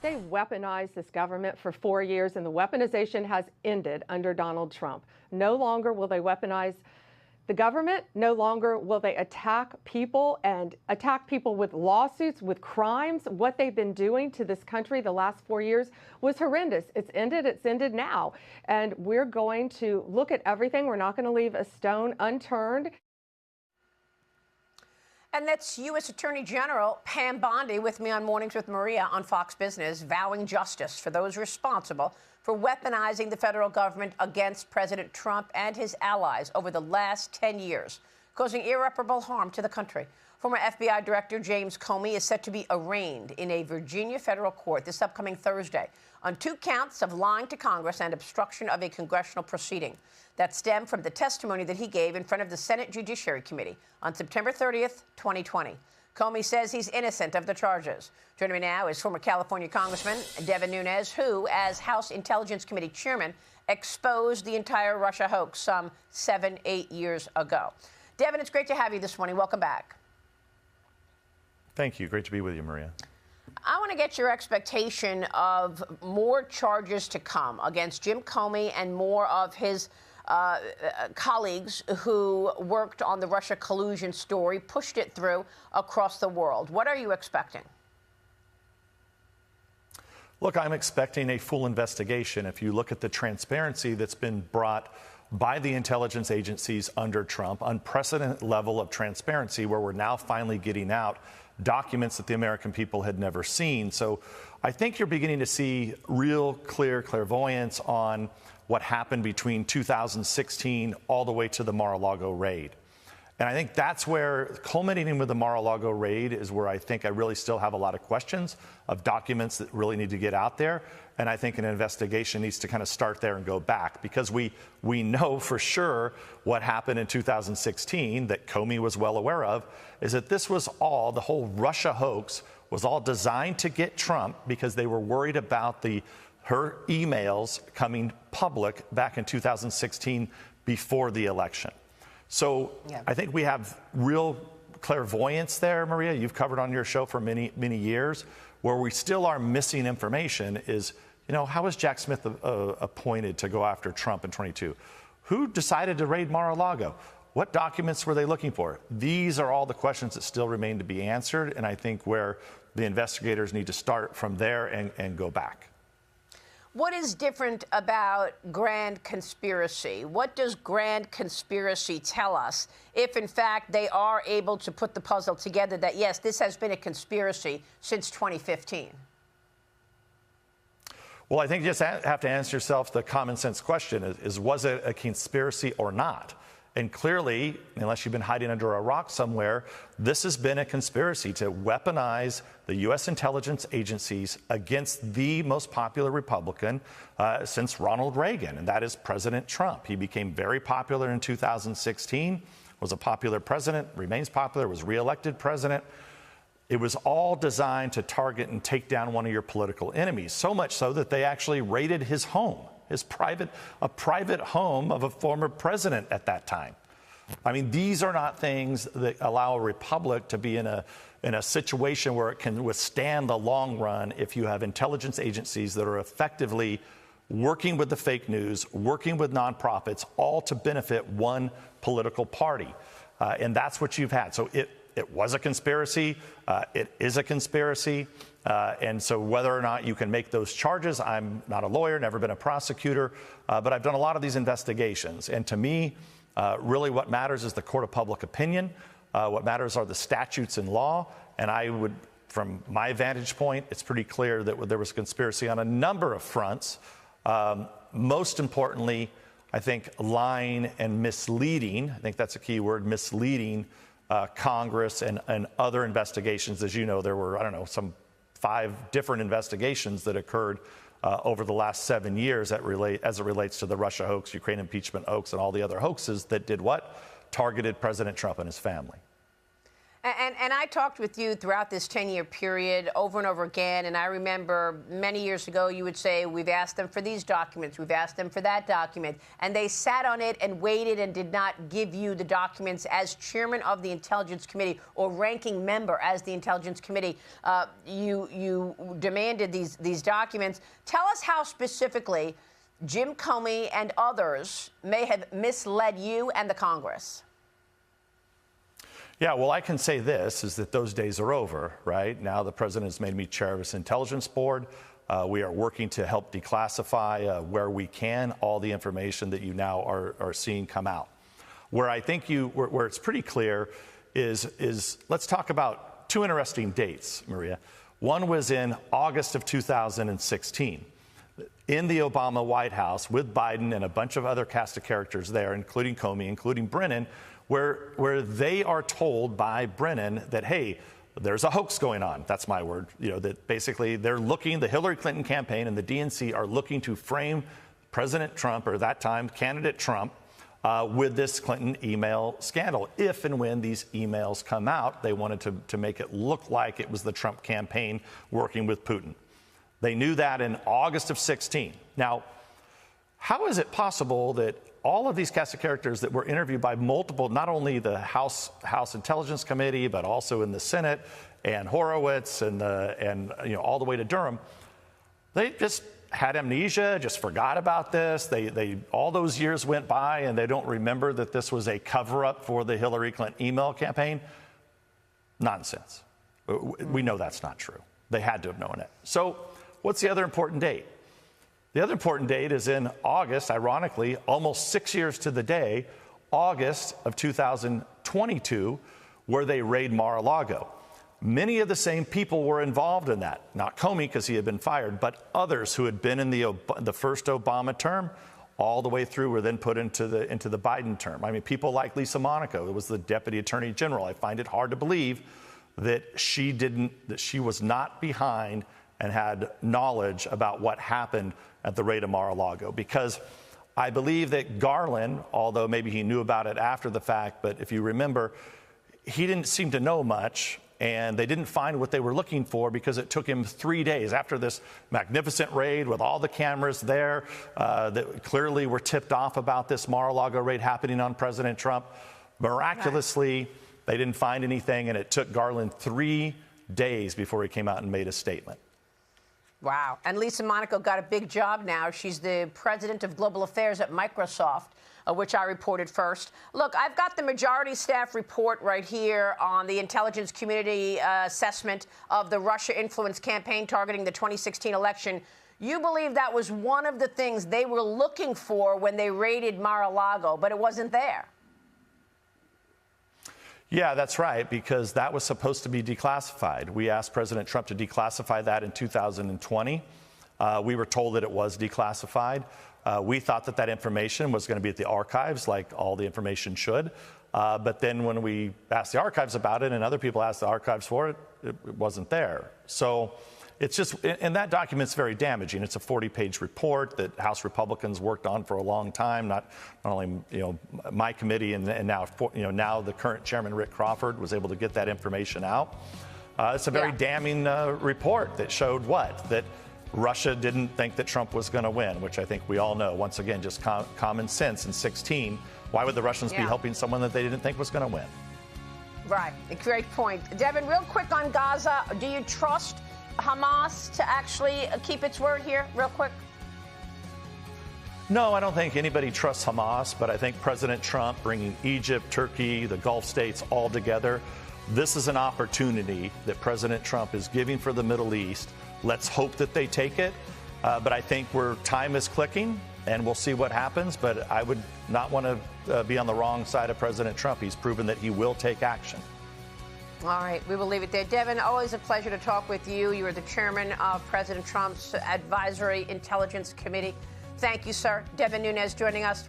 They weaponized this government for 4 years, and the weaponization has ended under Donald Trump. No longer will they weaponize the government. No longer will they attack people with lawsuits, with crimes. What they've been doing to this country the last 4 years was horrendous. It's ended now. And we're going to look at everything. We're not going to leave a stone unturned. And that's U.S. Attorney General Pam Bondi with me on Mornings with Maria on Fox Business, vowing justice for those responsible for weaponizing the federal government against President Trump and his allies over the last 10 years, causing irreparable harm to the country. Former FBI Director James Comey is set to be arraigned in a Virginia federal court this upcoming Thursday on 2 counts of lying to Congress and obstruction of a congressional proceeding that stemmed from the testimony that he gave in front of the Senate Judiciary Committee on September 30th, 2020. Comey says he's innocent of the charges. Joining me now is former California Congressman Devin Nunes, who, as House Intelligence Committee chairman, exposed the entire Russia hoax some 7-8 years ago. Devin, it's great to have you this morning. Welcome back. Thank you. Great to be with you, Maria. I want to get your expectation of more charges to come against Jim Comey and more of his colleagues who worked on the Russia collusion story, pushed it through across the world. What are you expecting? Look, I'm expecting a full investigation. If you look at the transparency that's been brought by the intelligence agencies under Trump, unprecedented level of transparency where we're now finally getting out documents that the American people had never seen. So I think you're beginning to see real clairvoyance on what happened between 2016 all the way to the Mar-a-Lago raid. And I think that's where, culminating with the Mar-a-Lago raid, is where I think I really still have a lot of questions of documents that really need to get out there. And I think an investigation needs to kind of start there and go back, because we know for sure what happened in 2016 that Comey was well aware of, is that this was all, the whole Russia hoax was all designed to get Trump, because they were worried about her emails coming public back in 2016 before the election. So yeah. I think we have real clairvoyance there, Maria. You've covered on your show for many, many years. Where we still are missing information is, how was Jack Smith appointed to go after Trump in 22? Who decided to raid Mar-a-Lago? What documents were they looking for? These are all the questions that still remain to be answered, and I think where the investigators need to start from there and go back. What is different about grand conspiracy? What does grand conspiracy tell us if, in fact, they are able to put the puzzle together that, yes, this has been a conspiracy since 2015? Well, I think you just have to answer yourself the common sense question is was it a conspiracy or not? And clearly, unless you've been hiding under a rock somewhere, this has been a conspiracy to weaponize the U.S. intelligence agencies against the most popular Republican since Ronald Reagan, and that is President Trump. He became very popular in 2016, was a popular president, remains popular, was reelected president. It was all designed to target and take down one of your political enemies, so much so that they actually raided his home. A private home of a former president at that time. I mean, these are not things that allow a republic to be in a situation where it can withstand the long run if you have intelligence agencies that are effectively working with the fake news, working with nonprofits, all to benefit one political party. And that's what you've had. So it was a conspiracy. It is a conspiracy. And so whether or not you can make those charges, I'm not a lawyer, never been a prosecutor, but I've done a lot of these investigations. And to me, really what matters is the court of public opinion. What matters are the statutes and law. And I would, from my vantage point, it's pretty clear that there was a conspiracy on a number of fronts. Most importantly, I think lying and misleading, I think that's a key word, misleading Congress and other investigations. As you know, there were, some 5 different investigations that occurred over the last 7 years as it relates to the Russia hoax, Ukraine impeachment hoax, and all the other hoaxes that did what? Targeted President Trump and his family. And I talked with you throughout this 10-year period over and over again, and I remember many years ago you would say, we've asked them for these documents, we've asked them for that document, and they sat on it and waited and did not give you the documents as chairman of the Intelligence Committee or ranking member as the Intelligence Committee. You demanded these documents. Tell us how specifically Jim Comey and others may have misled you and the Congress. Yeah, well, I can say this, is that those days are over, right? Now the president has made me chair of his intelligence board. We are working to help declassify where we can all the information that you now are seeing come out. Where I think where it's pretty clear is let's talk about two interesting dates, Maria. One was in August of 2016 in the Obama White House with Biden and a bunch of other cast of characters there, including Comey, including Brennan, where they are told by Brennan that, hey, there's a hoax going on. That's my word. You know, that basically they're looking, the Hillary Clinton campaign and the DNC are looking to frame President Trump, or at that time, candidate Trump, with this Clinton email scandal. If and when these emails come out, they wanted to make it look like it was the Trump campaign working with Putin. They knew that in August of 16. Now, how is it possible that all of these cast of characters that were interviewed by multiple, not only the House Intelligence Committee, but also in the Senate and Horowitz and all the way to Durham, they just had amnesia, just forgot about this. They all those years went by and they don't remember that this was a cover-up for the Hillary Clinton email campaign? Nonsense. We know that's not true. They had to have known it. So what's the other important date? The other important date is in August, ironically, almost 6 years to the day, August of 2022, where they raid Mar-a-Lago. Many of the same people were involved in that. Not Comey, because he had been fired, but others who had been in the first Obama term all the way through were then put into the Biden term. I mean, people like Lisa Monaco, who was the Deputy Attorney General. I find it hard to believe that she was not behind and had knowledge about what happened at the raid of Mar-a-Lago, because I believe that Garland, although maybe he knew about it after the fact, but if you remember, he didn't seem to know much, and they didn't find what they were looking for because it took him 3 days after this magnificent raid with all the cameras there that clearly were tipped off about this Mar-a-Lago raid happening on President Trump. Miraculously, they didn't find anything, and it took Garland 3 days before he came out and made a statement. Wow. And Lisa Monaco got a big job now. She's the president of global affairs at Microsoft, which I reported first. Look, I've got the majority staff report right here on the intelligence community assessment of the Russia influence campaign targeting the 2016 election. You believe that was one of the things they were looking for when they raided Mar-a-Lago, but it wasn't there. Yeah, that's right, because that was supposed to be declassified. We asked President Trump to declassify that in 2020. We were told that it was declassified. We thought that information was going to be at the archives, like all the information should. But then when we asked the archives about it and other people asked the archives for it, it wasn't there. So it's just, and that document's very damaging. It's a 40-page report that House Republicans worked on for a long time. Not only my committee and now now the current chairman Rick Crawford was able to get that information out. It's a very damning report that showed that Russia didn't think that Trump was going to win, which I think we all know. Once again, just common sense in 2016. Why would the Russians be helping someone that they didn't think was going to win? Right. A great point. Devin, real quick on Gaza, do you trust Hamas to actually keep its word here, real quick? No, I don't think anybody trusts Hamas, but I think President Trump bringing Egypt, Turkey, the Gulf states all together, this is an opportunity that President Trump is giving for the Middle East. Let's hope that they take it. But I think time is clicking, and we'll see what happens. But I would not want to be on the wrong side of President Trump. He's proven that he will take action. All right, we will leave it there. Devin, always a pleasure to talk with you. You are the chairman of President Trump's Advisory Intelligence Committee. Thank you, sir. Devin Nunes joining us.